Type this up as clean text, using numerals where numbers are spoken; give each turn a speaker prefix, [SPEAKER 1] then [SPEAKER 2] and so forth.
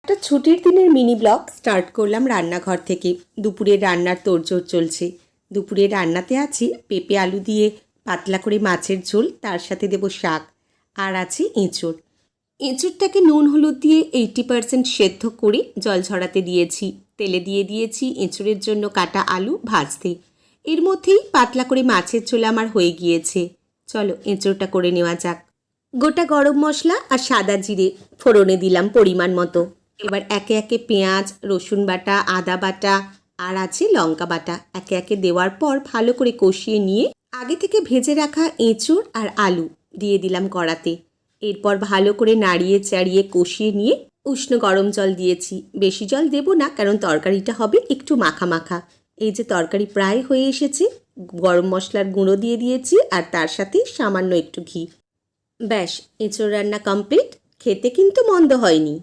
[SPEAKER 1] একটা ছুটির দিনের মিনি ব্লগ স্টার্ট করলাম রান্নাঘর থেকে। দুপুরের রান্নার তোড়জোড় চলছে। দুপুরের রান্নাতে আছে পেঁপে আলু দিয়ে পাতলা করে মাছের ঝোল, তার সাথে দেব শাক, আর আছে এঁচোড়। এঁচোড়টাকে নুন হলুদ দিয়ে 80% সেদ্ধ করে জল ঝরাতে দিয়েছি। তেলে দিয়ে দিয়েছি এঁচোড়ের জন্য কাটা আলু ভাজতে। এর মধ্যেই পাতলা করে মাছের ঝোল আমার হয়ে গিয়েছে। চলো এঁচোড়টা করে নেওয়া যাক। গোটা গরম মশলা আর সাদা জিরে ফোড়নে দিলাম পরিমাণ মতো। এবার একে একে পেঁয়াজ, রসুন বাটা, আদা বাটা আর আছে লঙ্কা বাটা একে একে দেওয়ার পর ভালো করে কষিয়ে নিয়ে আগে থেকে ভেজে রাখা এঁচোড় আর আলু দিয়ে দিলাম কড়াতে। এরপর ভালো করে নাড়িয়ে চাড়িয়ে কষিয়ে নিয়ে উষ্ণ গরম জল দিয়েছি। বেশি জল দেব না, কারণ তরকারিটা হবে একটু মাখা মাখা। এই যে তরকারি প্রায় হয়ে এসেছে। গরম মশলার গুঁড়ো দিয়ে দিয়েছি আর তার সাথে সামান্য একটু ঘি। ব্যাস, এঁচোড় রান্না কমপ্লিট। খেতে কিন্তু মন্দ হয়নি।